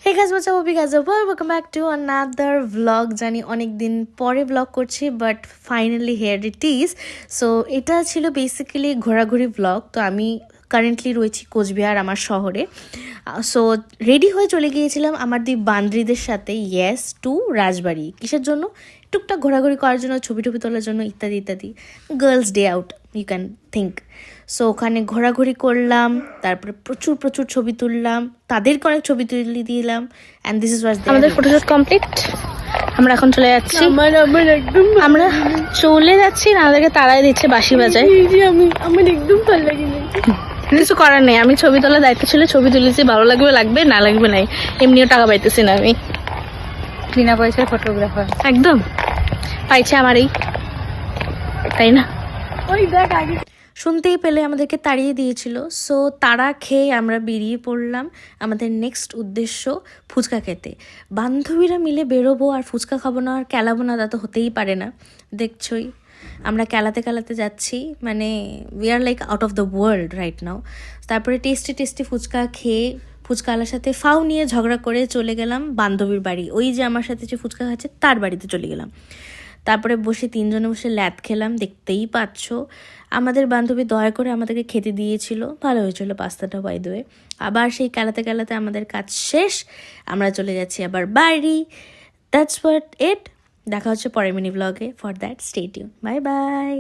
Hey guys, what's up? Hope you guys are well. Welcome back to another vlog. জানি অনেক দিন পরে vlog করছি, but finally here it is. So এটা ছিল basically ঘোরাঘুরি vlog. তো আমি কারেন্টলি রয়েছি কোচবিহার আমার শহরে। সো রেডি হয়ে চলে গিয়েছিলাম আমার দুই বান্ধবীদের সাথে ইয়েস টু রাজবাড়ি। কিসের জন্য? টুকটাক ঘোরাঘুরি করার জন্য, ছবি টবি তোলার জন্য, ইত্যাদি ইত্যাদি। Girls day out you can think. So ওখানে ঘোরাঘুরি করলাম, তারপরে প্রচুর প্রচুর ছবি তুললাম, তাদেরকে অনেক ছবি তুলে দিলাম। অ্যান্ড দিস ইজ ওয়াজ আমাদের ফটোশুট কমপ্লিট। আমরা এখন চলে যাচ্ছি, আমরা চলে যাচ্ছি, আমাদেরকে তাড়াই দিচ্ছে, বাঁশি বাজায়। আমার একদম ভালো লাগে না, কিছু করার নেই। আমি ছবি তোলার দায়িত্ব ছিল, ছবি তুলেছি, ভালো লাগবে লাগবে, না লাগবে নাই। এমনিও টাকা পাইতেছি না আমি, বিনা পয়সার ফটোগ্রাফার একদম পাইছে আমারই, তাই না? ওই দেখ আগে শুনতেই পেলে আমাদেরকে তাড়িয়ে দিয়েছিল। সো তারা খেয়ে আমরা বেরিয়ে পড়লাম আমাদের নেক্সট উদ্দেশ্য ফুচকা খেতে। বান্ধবীরা মিলে বেরোবো আর ফুচকা খাবো না আর কেলাবো না, তা তো হতেই পারে না। দেখছই আমরা কেলাতে কেলাতে যাচ্ছি, মানে we are like out of the world right now. তারপরে টেস্টি টেস্টি ফুচকা খেয়ে ফুচকাওয়ালার সাথে ফাও নিয়ে ঝগড়া করে চলে গেলাম বান্ধবীর বাড়ি। ওই যে আমার সাথে যে ফুচকা খাচ্ছে তার বাড়িতে চলে গেলাম। তারপরে বসে তিনজনে বসে ল্যাদ খেলাম, দেখতেই পাচ্ছ। আমাদের বান্ধবী দয়া করে আমাদেরকে খেতে দিয়েছিল, ভালো হয়েছিল পাস্তাটা বাই দ্য ওয়ে। আবার সেই কেলাতে কেলাতে আমাদের কাজ শেষ, আমরা চলে যাচ্ছি আবার বাড়ি। That's what it. দেখা হচ্ছে পরের মিনি ব্লগে। For that stay tune, bye bye.